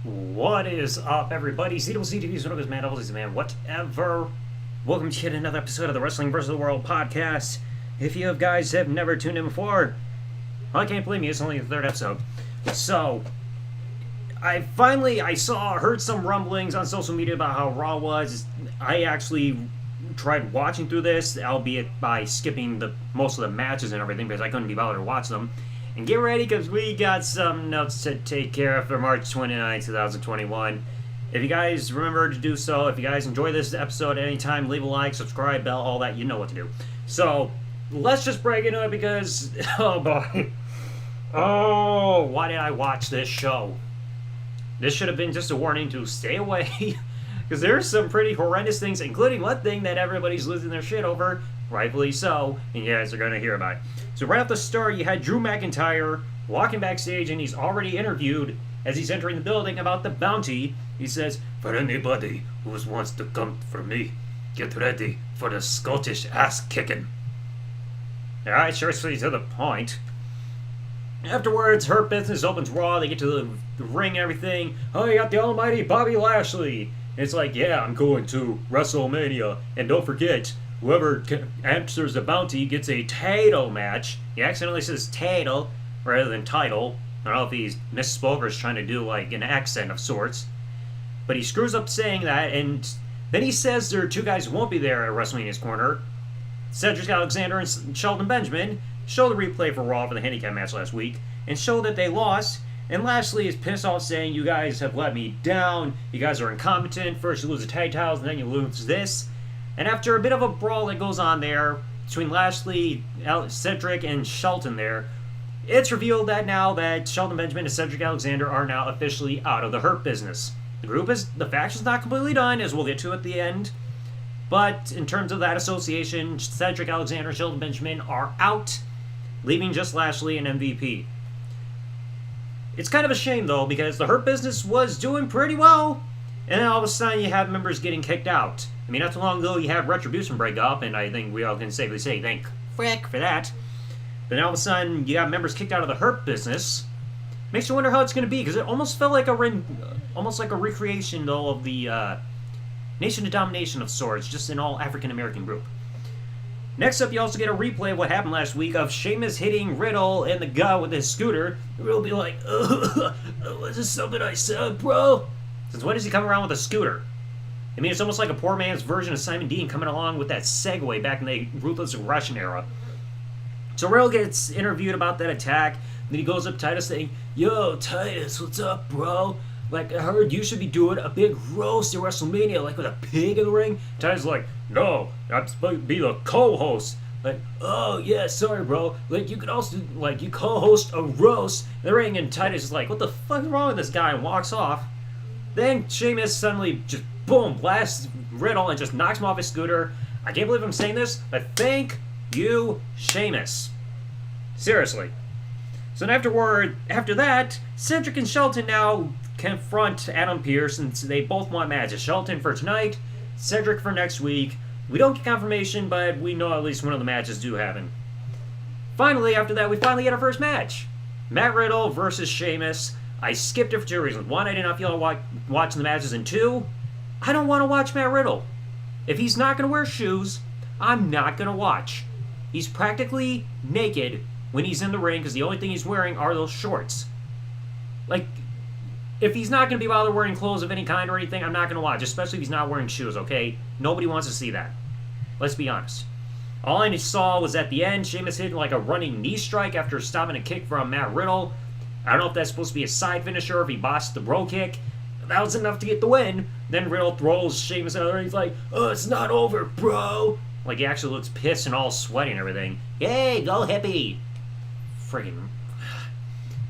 What is up, everybody? TheDoubleZTV, one of his man, doubles, man, whatever. Welcome to yet another episode of the Wrestling vs. the World podcast. If you guys have never tuned in before, I can't believe me, it's only the third episode. So, I heard some rumblings on social media about how Raw was. I actually tried watching through this, albeit by skipping most of the matches and everything, because I couldn't be bothered to watch them. And get ready, because we got some notes to take care of for March 29, 2021. If you guys remember to do so, if you guys enjoy this episode at any time, leave a like, subscribe, bell, all that, you know what to do. So, let's just break into it because, oh boy. Oh, why did I watch this show? This should have been just a warning to stay away, because there's some pretty horrendous things, including one thing that everybody's losing their shit over, rightfully so, and you guys are going to hear about it. So right off the start, you had Drew McIntyre walking backstage, and he's already interviewed as he's entering the building about the bounty. He says, "For anybody who wants to come for me, get ready for the Scottish ass-kicking." Alright, sure, to the point. Afterwards, Hurt Business opens Raw. They get to the ring and everything. Oh, you got the almighty Bobby Lashley. And it's like, yeah, I'm going to WrestleMania. And don't forget, whoever answers the bounty gets a title match. He accidentally says title rather than title. I don't know if he's misspoke or is trying to do like an accent of sorts. But he screws up saying that, and then he says there are two guys who won't be there at WrestleMania's corner. Cedric Alexander and Shelton Benjamin show the replay for Raw for the handicap match last week and show that they lost. And Lashley is pissed off saying, "You guys have let me down. You guys are incompetent. First you lose the tag titles and then you lose this." And after a bit of a brawl that goes on there between Lashley, Cedric, and Shelton there, it's revealed that now that Shelton Benjamin and Cedric Alexander are now officially out of the Hurt Business. The faction's not completely done, as we'll get to at the end. But in terms of that association, Cedric Alexander and Shelton Benjamin are out, leaving just Lashley and MVP. It's kind of a shame, though, because the Hurt Business was doing pretty well, and then all of a sudden you have members getting kicked out. I mean, not too long ago you had Retribution break up, and I think we all can safely say thank frick for that. But now all of a sudden you have members kicked out of the Hurt Business. Makes you wonder how it's going to be, because it almost felt like a recreation, though, of the Nation of Domination of sorts, just an all African-American group. Next up, you also get a replay of what happened last week of Sheamus hitting Riddle in the gut with his scooter. Riddle will be like, was this something I said, bro? Since when does he come around with a scooter? I mean, it's almost like a poor man's version of Simon Dean coming along with that segue back in the Ruthless Aggression era. So Riddle gets interviewed about that attack, and then he goes up to Titus saying, "Yo, Titus, what's up, bro? Like, I heard you should be doing a big roast at WrestleMania, like with a pig in the ring." Titus is like, "No, I'm supposed to be the co-host." Like, "Oh, yeah, sorry, bro. Like, you could also, like, you co-host a roast in the ring." And Titus is like, "What the fuck is wrong with this guy?" and walks off. Then Sheamus suddenly just, boom, blasts Riddle and just knocks him off his scooter. I can't believe I'm saying this, but thank you, Sheamus. Seriously. So after that, Cedric and Shelton now confront Adam Pearce, and they both want matches. Shelton for tonight, Cedric for next week. We don't get confirmation, but we know at least one of the matches do happen. Finally, after that, we finally get our first match. Matt Riddle versus Sheamus. I skipped it for two reasons. One, I did not feel like watching the matches, and two, I don't want to watch Matt Riddle. If he's not going to wear shoes, I'm not going to watch. He's practically naked when he's in the ring because the only thing he's wearing are those shorts. Like, if he's not going to be bothered wearing clothes of any kind or anything, I'm not going to watch, especially if he's not wearing shoes, okay? Nobody wants to see that. Let's be honest. All I saw was at the end, Sheamus hit like a running knee strike after stopping a kick from Matt Riddle. I don't know if that's supposed to be a side finisher or if he botched the bro kick. That was enough to get the win. Then Riddle throws Sheamus out there and he's like, "Oh, it's not over, bro." Like, he actually looks pissed and all sweaty and everything. Yay, go hippie. Friggin'.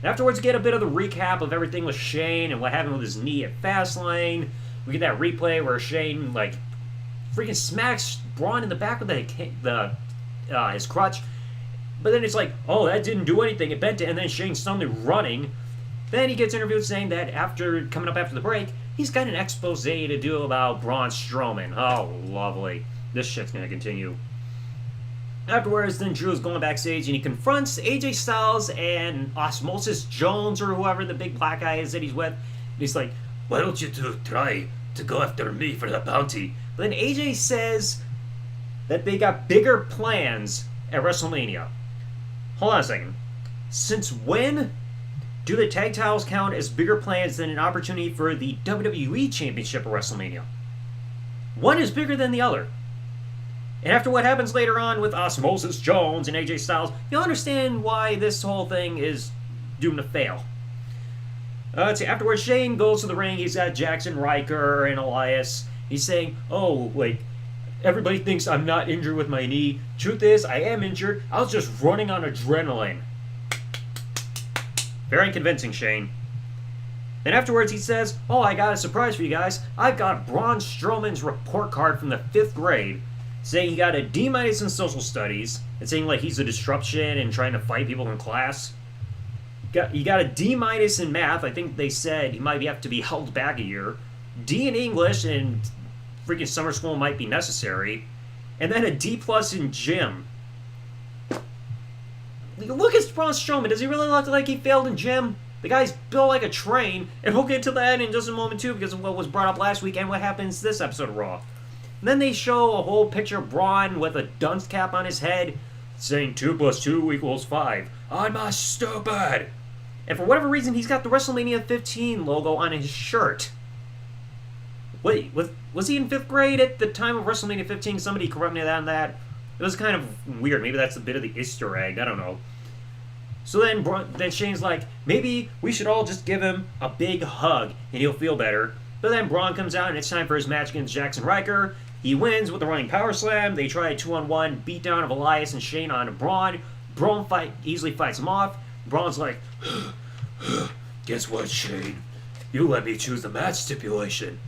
Afterwards, we get a bit of the recap of everything with Shane and what happened with his knee at Fastlane. We get that replay where Shane, like, freaking smacks Braun in the back with his crutch. But then it's like, oh, that didn't do anything. It bent it, and then Shane's suddenly running. Then he gets interviewed saying that coming up after the break, he's got an expose to do about Braun Strowman. Oh, lovely. This shit's gonna continue. Afterwards, then Drew's going backstage and he confronts AJ Styles and Osmosis Jones or whoever the big black guy is that he's with. he's like, why don't you two try to go after me for the bounty? But then AJ says that they got bigger plans at WrestleMania. Hold on a second. Since when do the tag titles count as bigger plans than an opportunity for the WWE Championship at WrestleMania? One is bigger than the other. And after what happens later on with Osmosis Jones and AJ Styles, you'll understand why this whole thing is doomed to fail. Let's see, afterwards, Shane goes to the ring. He's got Jackson Riker and Elias. He's saying, oh, like, everybody thinks I'm not injured with my knee. Truth is, I am injured. I was just running on adrenaline. Very convincing, Shane. Then afterwards, he says, oh, I got a surprise for you guys. I've got Braun Strowman's report card from the 5th grade saying he got a D- in social studies and saying, like, he's a disruption and trying to fight people in class. He got a D- in math. I think they said he might have to be held back a year. D in English, and freaking summer school might be necessary. And then a D+ in gym. Look at Braun Strowman. Does he really look like he failed in gym? The guy's built like a train, and we'll get to that in just a moment too, because of what was brought up last week and what happens this episode of Raw. And then they show a whole picture of Braun with a dunce cap on his head, saying 2 + 2 = 5. I'm not stupid! And for whatever reason, he's got the WrestleMania 15 logo on his shirt. Wait, was he in 5th grade at the time of WrestleMania 15? Somebody correct me on that. It was kind of weird. Maybe that's a bit of the Easter egg. I don't know. So then Shane's like, maybe we should all just give him a big hug and he'll feel better. But then Braun comes out and it's time for his match against Jackson Riker. He wins with a running power slam. They try a 2-on-1 beatdown of Elias and Shane on Braun. Braun easily fights him off. Braun's like, guess what, Shane? You let me choose the match stipulation.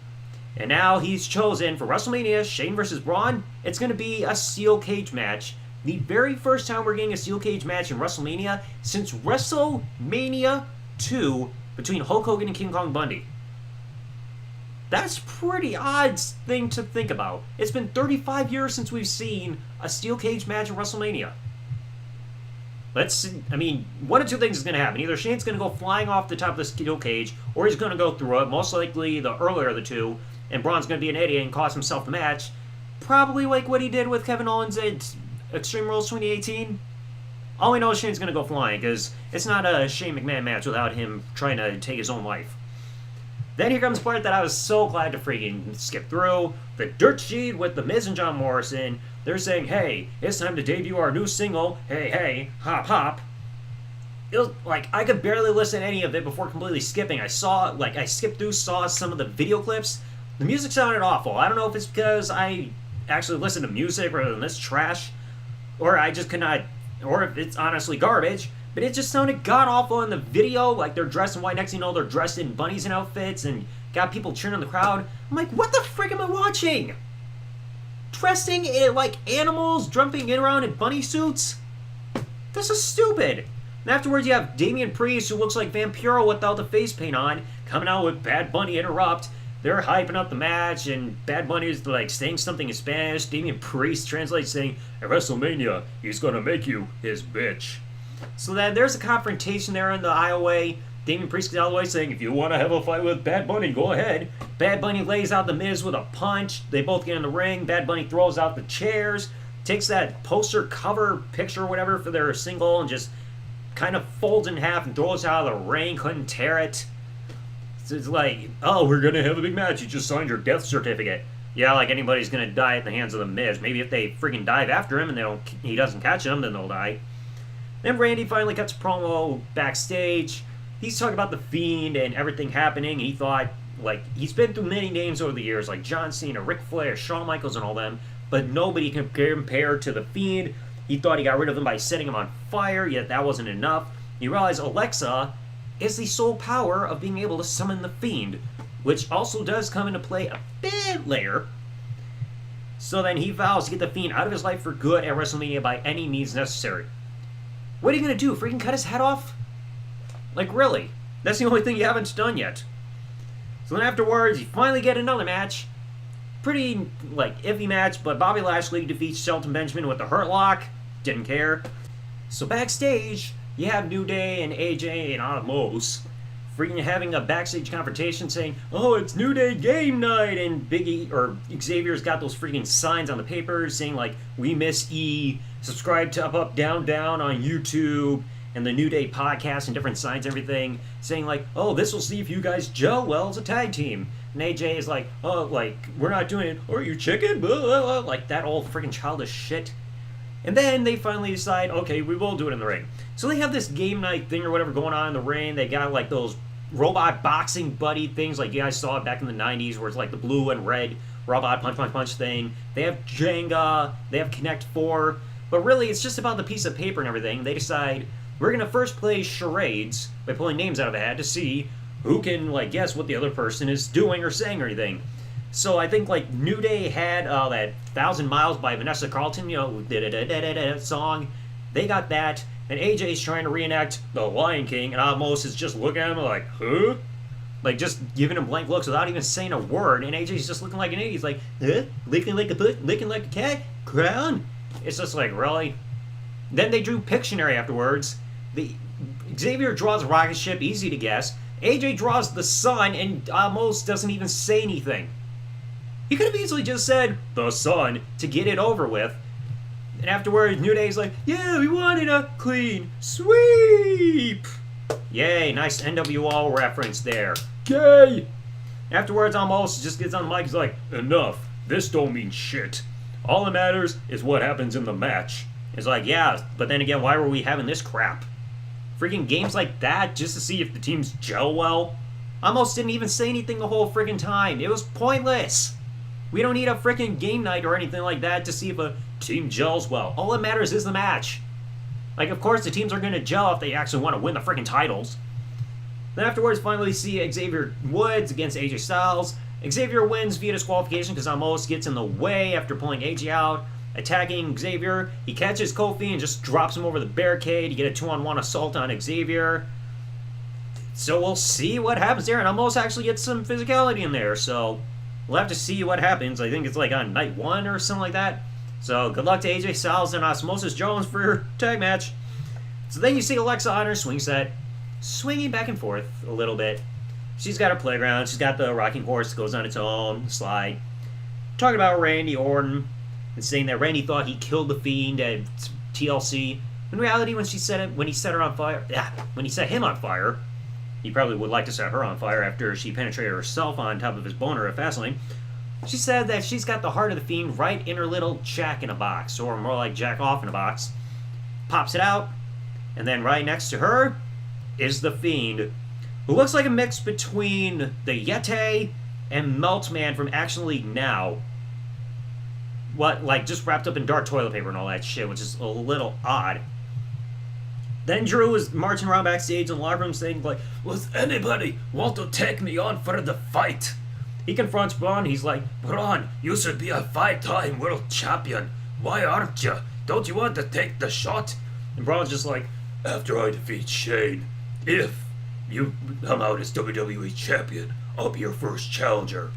And now he's chosen for WrestleMania, Shane versus Braun. It's going to be a steel cage match. The very first time we're getting a steel cage match in WrestleMania since WrestleMania 2 between Hulk Hogan and King Kong Bundy. That's pretty odd thing to think about. It's been 35 years since we've seen a steel cage match at WrestleMania. One of two things is going to happen. Either Shane's going to go flying off the top of the steel cage, or he's going to go through it, most likely the earlier of the two, and Braun's going to be an idiot and cost himself the match. Probably like what he did with Kevin Owens at Extreme Rules 2018. All we know is Shane's going to go flying, because it's not a Shane McMahon match without him trying to take his own life. Then here comes the part that I was so glad to freaking skip through. The dirt sheet with The Miz and John Morrison. They're saying, hey, it's time to debut our new single, Hey Hey, Hop Hop. It was like, I could barely listen to any of it before completely skipping. I skipped through, saw some of the video clips. The music sounded awful. I don't know if it's because I actually listen to music rather than this trash, or I just could not, or if it's honestly garbage. But it just sounded god-awful in the video, like they're dressed in white. Next thing you know, they're dressed in bunnies and outfits and got people cheering in the crowd. I'm like, what the frick am I watching? Dressing in, like, animals, jumping in around in bunny suits? This is stupid. And afterwards, you have Damian Priest, who looks like Vampiro without the face paint on, coming out with Bad Bunny Interrupt. They're hyping up the match, and Bad Bunny is, like, saying something in Spanish. Damian Priest translates saying, at WrestleMania, he's gonna make you his bitch. So then there's a confrontation there in the aisleway. Damian Priest gets out of the way saying, if you want to have a fight with Bad Bunny, go ahead. Bad Bunny lays out The Miz with a punch. They both get in the ring. Bad Bunny throws out the chairs, takes that poster cover picture or whatever for their single and just kind of folds in half and throws it out of the ring. Couldn't tear it. So it's like, oh, we're going to have a big match. You just signed your death certificate. Yeah, like anybody's going to die at the hands of The Miz. Maybe if they freaking dive after him and he doesn't catch them, then they'll die. Then Randy finally cuts a promo backstage. He's talking about The Fiend and everything happening. He thought, like, he's been through many names over the years, like John Cena, Ric Flair, Shawn Michaels, and all them, but nobody can compare to The Fiend. He thought he got rid of him by setting him on fire, yet that wasn't enough. He realized Alexa is the sole power of being able to summon The Fiend, which also does come into play a bit later. So then he vows to get The Fiend out of his life for good at WrestleMania by any means necessary. What are you going to do? Freaking cut his head off? Like, really? That's the only thing you haven't done yet. So then afterwards, you finally get another match. Pretty, like, iffy match, but Bobby Lashley defeats Shelton Benjamin with the Hurt Lock. Didn't care. So backstage, you have New Day and AJ and Omos freaking having a backstage confrontation saying, "Oh, it's New Day game night," and Biggie or Xavier's got those freaking signs on the paper saying like, "We miss E, subscribe to Up Up Down Down on YouTube," and the New Day podcast and different signs, everything saying like, "Oh, this will see if you guys gel well as a tag team." And AJ is like, "Oh, like we're not doing it. Or you chicken?" Blah, blah, blah. Like that old freaking childish shit. And then they finally decide, okay, we will do it in the ring. So they have this game night thing or whatever going on in the ring. They got like those robot boxing buddy things like you guys saw back in the 90s where it's like the blue and red robot punch punch punch thing. They have Jenga, they have Connect 4, but really it's just about the piece of paper and everything. They decide we're going to first play charades by pulling names out of a hat to see who can like guess what the other person is doing or saying or anything. So I think like New Day had that 1,000 Miles by Vanessa Carlton, you know, da-da-da-da-da-da song. They got that, and AJ's trying to reenact The Lion King, and Almost is just looking at him like, huh? Like just giving him blank looks without even saying a word, and AJ's just looking like an idiot. He's like, huh? Licking like a foot, licking like a cat, crown? It's just like, really? Then they drew Pictionary afterwards. Xavier draws a rocket ship, easy to guess. AJ draws the sun, and Almost doesn't even say anything. He could have easily just said, "the sun," to get it over with. And afterwards, New Day's like, "Yeah, we wanted a clean sweep." Yay, nice NWO reference there. Yay! Afterwards, Almost just gets on the mic, he's like, "Enough. This don't mean shit. All that matters is what happens in the match." It's like, yeah, but then again, why were we having this crap? Freaking games like that just to see if the teams gel well? Almost didn't even say anything the whole freaking time. It was pointless. We don't need a freaking game night or anything like that to see if a team gels well. All that matters is the match. Like, of course, the teams are going to gel if they actually want to win the freaking titles. Then afterwards, finally see Xavier Woods against AJ Styles. Xavier wins via disqualification because Almost gets in the way after pulling AJ out. Attacking Xavier, he catches Kofi and just drops him over the barricade. You get a 2-on-1 assault on Xavier. So we'll see what happens there. And Almost actually gets some physicality in there, so we'll have to see what happens. I think it's like on night 1 or something like that. So good luck to AJ Styles and Osmosis Jones for your tag match. So then you see Alexa on her swing set, swinging back and forth a little bit. She's got her playground. She's got the rocking horse that goes on its own slide. Talking about Randy Orton and saying that Randy thought he killed the Fiend at TLC. In reality, when he set him on fire, he probably would like to set her on fire after she penetrated herself on top of his boner at Fastlane. She said that she's got the heart of the Fiend right in her little jack in a box, or more like jack off in a box. Pops it out, and then right next to her is the Fiend, who looks like a mix between the Yeti and Meltman from Action League Now. What, like, just wrapped up in dark toilet paper and all that shit, which is a little odd. Then Drew is marching around backstage in the locker room saying, like, "Does anybody want to take me on for the fight?" He confronts Braun. He's like, "Braun, you should be a 5-time world champion. Why aren't you? Don't you want to take the shot?" And Braun's just like, "After I defeat Shane, if you come out as WWE champion, I'll be your first challenger."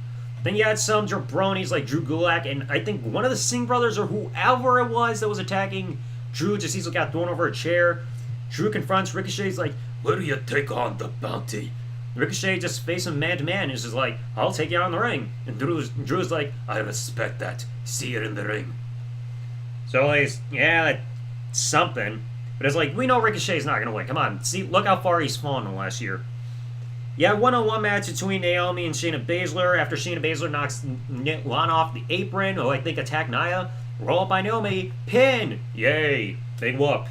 Then you had some jabronis like Drew Gulak, and I think one of the Singh brothers or whoever it was that was attacking Drew just easily got thrown over a chair. Drew confronts Ricochet's like, "Where do you take on the bounty?" Ricochet just faces him man to man and is just like, "I'll take you on the ring." And Drew's like, "I respect that. See you in the ring." So it's, yeah, it's something. But it's like, we know Ricochet's not going to win. Come on, see, look how far he's fallen in the last year. Yeah, one-on-one match between Naomi and Shayna Basler after Shayna Basler knocks Lana off the apron, who I think attacked Nia. Roll up by Naomi. Pin! Yay. Big whoop.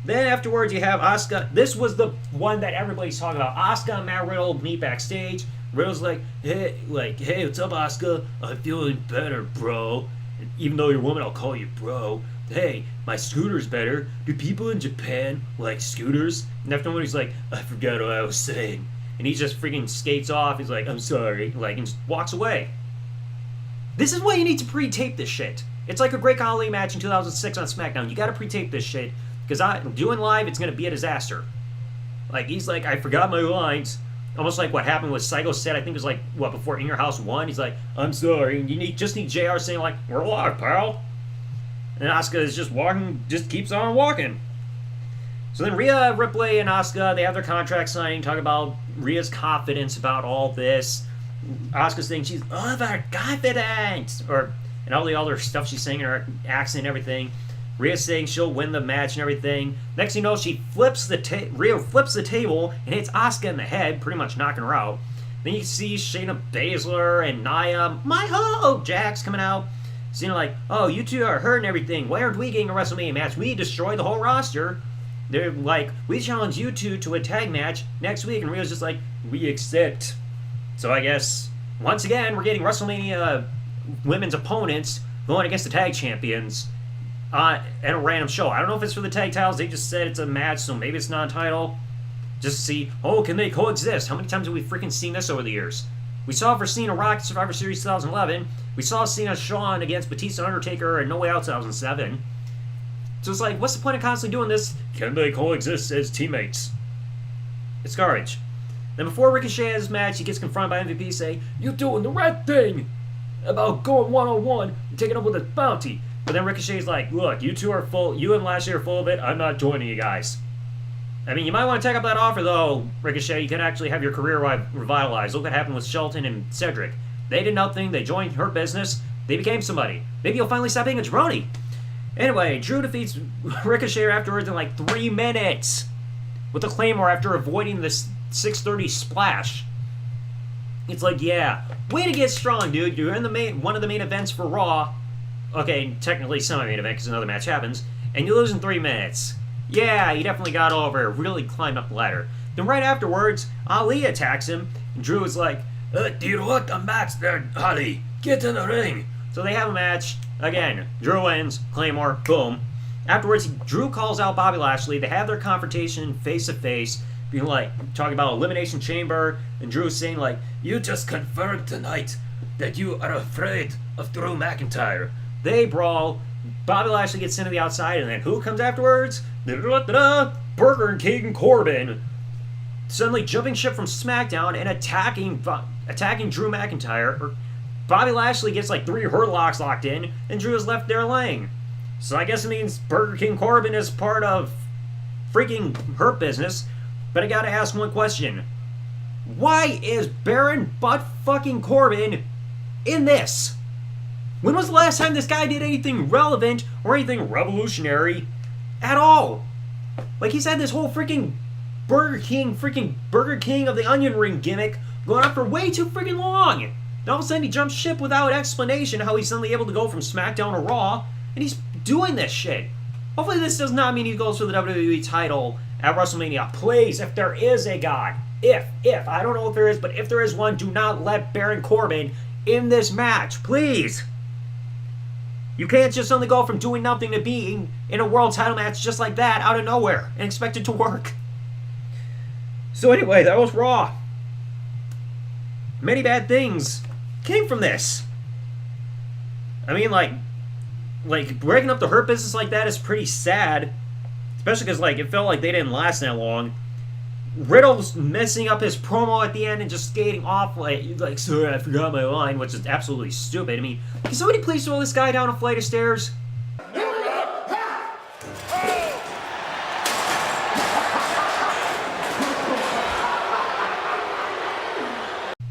Then afterwards you have Asuka. This was the one that everybody's talking about. Asuka and Matt Riddle meet backstage. Riddle's like, hey, what's up, Asuka? I'm feeling better, bro. And even though you're a woman, I'll call you bro. Hey, my scooter's better. Do people in Japan like scooters? And afterwards he's like, I forgot what I was saying. And he just freaking skates off. He's like, I'm sorry. Like, and just walks away. This is why you need to pre-tape this shit. It's like a Great Khali match in 2006 on SmackDown. You gotta pre-tape this shit. Because doing live, it's going to be a disaster. Like, he's like, I forgot my lines. Almost like what happened with Psycho said, I think it was like, what, before In Your House 1? He's like, I'm sorry. And you just need JR saying like, we're live, pal. And Asuka is just walking, just keeps on walking. So then Rhea, Ripley, and Asuka, they have their contract signing, talking about Rhea's confidence about all this. Asuka's saying she's overconfident, and all the other stuff she's saying in her accent and everything. Rhea's saying she'll win the match and everything. Next thing you know, Rhea flips the table and hits Asuka in the head, pretty much knocking her out. Then you see Shayna Basler and Nia, Jax coming out. Saying like, oh, you two are hurt and everything. Why aren't we getting a WrestleMania match? We destroyed the whole roster. They're like, we challenge you two to a tag match next week. And Rhea's just like, we accept. So I guess, once again, we're getting WrestleMania women's opponents going against the tag champions at a random show. I don't know if it's for the tag titles. They just said it's a match, so maybe it's non-title. Just to see, oh, can they coexist? How many times have we freaking seen this over the years? We saw it for Cena Rock Survivor Series 2011. We saw Cena Shawn against Batista Undertaker and No Way Out 2007. So it's like, what's the point of constantly doing this? Can they coexist as teammates? It's garbage. Then before Ricochet has his match, he gets confronted by MVP saying, you're doing the right thing about going one-on-one and taking up with a bounty. But then Ricochet's like, look, you two are full, you and Lashley are full of it, I'm not joining you guys. I mean, you might want to take up that offer, though, Ricochet. You can actually have your career revitalized. Look what happened with Shelton and Cedric. They did nothing. They joined her business. They became somebody. Maybe you'll finally stop being a jabroni. Anyway, Drew defeats Ricochet afterwards in like 3 minutes with a Claymore after avoiding this 6:30 splash. It's like, yeah, way to get strong, dude. You're in one of the main events for Raw. Okay, technically semi-main event because another match happens. And you lose in 3 minutes. Yeah, he definitely got over, really climbed up the ladder. Then right afterwards, Ali attacks him, and Drew is like, do you want a match there, Ali? Get in the ring. So they have a match. Again, Drew wins, Claymore, boom. Afterwards, Drew calls out Bobby Lashley. They have their confrontation face-to-face, being like, talking about Elimination Chamber, and Drew saying like, you just confirmed tonight that you are afraid of Drew McIntyre. They brawl. Bobby Lashley gets sent to the outside, and then who comes afterwards? Burger King Corbin. Suddenly jumping ship from SmackDown and attacking Drew McIntyre. Bobby Lashley gets like 3 Hurt Locks locked in, and Drew is left there laying. So I guess it means Burger King Corbin is part of freaking Hurt Business. But I gotta ask one question. Why is Baron Butt fucking Corbin in this? When was the last time this guy did anything relevant or anything revolutionary at all? Like, he's had this whole freaking Burger King of the Onion Ring gimmick going on for way too freaking long. And all of a sudden he jumps ship without explanation how he's suddenly able to go from SmackDown to Raw, and he's doing this shit. Hopefully this does not mean he goes for the WWE title at WrestleMania. Please, if there is a God, if, I don't know if there is, but if there is one, do not let Baron Corbin in this match, please. You can't just suddenly go from doing nothing to being in a world title match just like that out of nowhere and expect it to work. So anyway, that was Raw. Many bad things came from this. I mean, like breaking up the Hurt Business like that is pretty sad. Especially because, like, it felt like they didn't last that long. Riddle's messing up his promo at the end and just skating off like, sorry, I forgot my line, which is absolutely stupid. I mean, can somebody please throw this guy down a flight of stairs?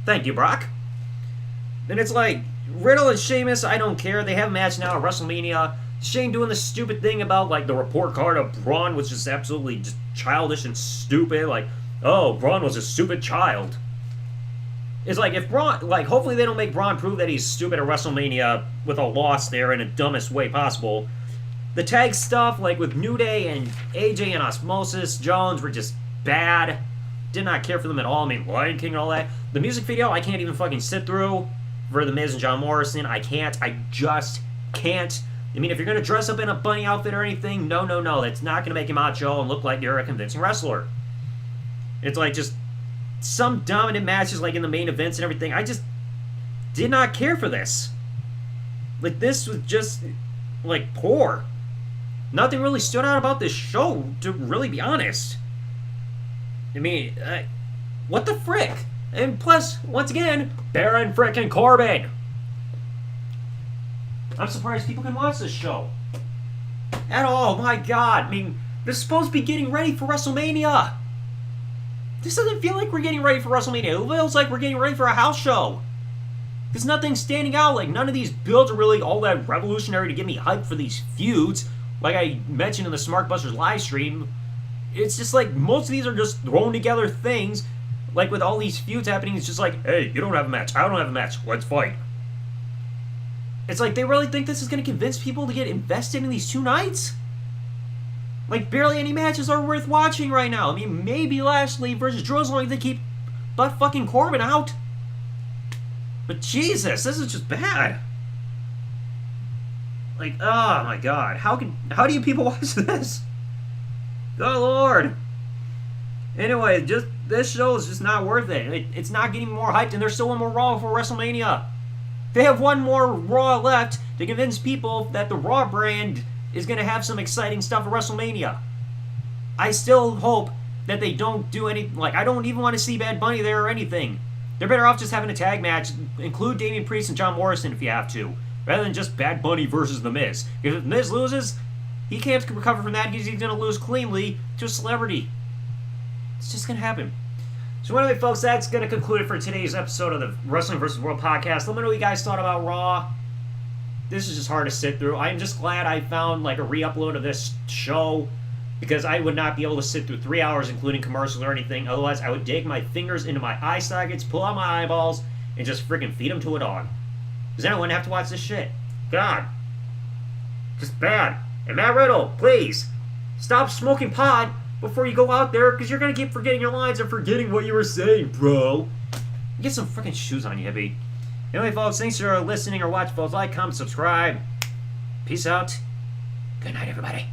Thank you, Brock. And it's like, Riddle and Sheamus, I don't care. They have a match now at WrestleMania. Shane doing the stupid thing about, like, the report card of Braun, which is absolutely just childish and stupid. Like, oh, Braun was a stupid child. It's like, if Braun, like, hopefully they don't make Braun prove that he's stupid at WrestleMania with a loss there in the dumbest way possible. The tag stuff, like, with New Day and AJ and Osmosis Jones were just bad. Did not care for them at all. I mean, Lion King and all that. The music video, I can't even fucking sit through for The Miz and John Morrison. I can't. I just can't. I mean, if you're going to dress up in a bunny outfit or anything, no. That's not going to make you macho and look like you're a convincing wrestler. It's like just some dominant matches like in the main events and everything. I just did not care for this. Like, this was just, like, poor. Nothing really stood out about this show, to really be honest. I mean, what the frick? And plus, once again, Baron frickin' Corbin. I'm surprised people can watch this show. At all, my god. I mean, This is supposed to be getting ready for WrestleMania. This doesn't feel like we're getting ready for WrestleMania. It feels like we're getting ready for a house show. Because nothing's standing out. Like, none of these builds are really all that revolutionary to get me hyped for these feuds. Like I mentioned in the Smart Busters live stream, it's just like most of these are just thrown together things. Like with all these feuds happening, it's just like, hey, you don't have a match. I don't have a match. Let's fight. It's like they really think this is going to convince people to get invested in these 2 nights? Like, barely any matches are worth watching right now. I mean, maybe Lashley versus Drew as long as they keep butt-fucking Corbin out. But Jesus, this is just bad. Like, oh my god. How do you people watch this? Good Lord. Anyway, just this show is just not worth it. It's not getting more hyped, and there's still one more Raw for WrestleMania. They have one more Raw left to convince people that the Raw brand is going to have some exciting stuff for WrestleMania. I still hope that they don't do any... Like, I don't even want to see Bad Bunny there or anything. They're better off just having a tag match. Include Damian Priest and John Morrison if you have to. Rather than just Bad Bunny versus The Miz. If The Miz loses, he can't recover from that because he's going to lose cleanly to a celebrity. It's just going to happen. So anyway, folks, that's going to conclude it for today's episode of the Wrestling vs. World podcast. Let me know what you guys thought about Raw. This is just hard to sit through. I'm just glad I found like a re-upload of this show because I would not be able to sit through 3 hours including commercials or anything. Otherwise, I would dig my fingers into my eye sockets, pull out my eyeballs, and just freaking feed them to a dog. Because then I wouldn't have to watch this shit. God. Just bad. And Matt Riddle, please, stop smoking pot before you go out there because you're going to keep forgetting your lines and forgetting what you were saying, bro. Get some freaking shoes on you, hippie. Anyway, folks, thanks for listening or watching, folks. Like, comment, subscribe. Peace out. Good night, everybody.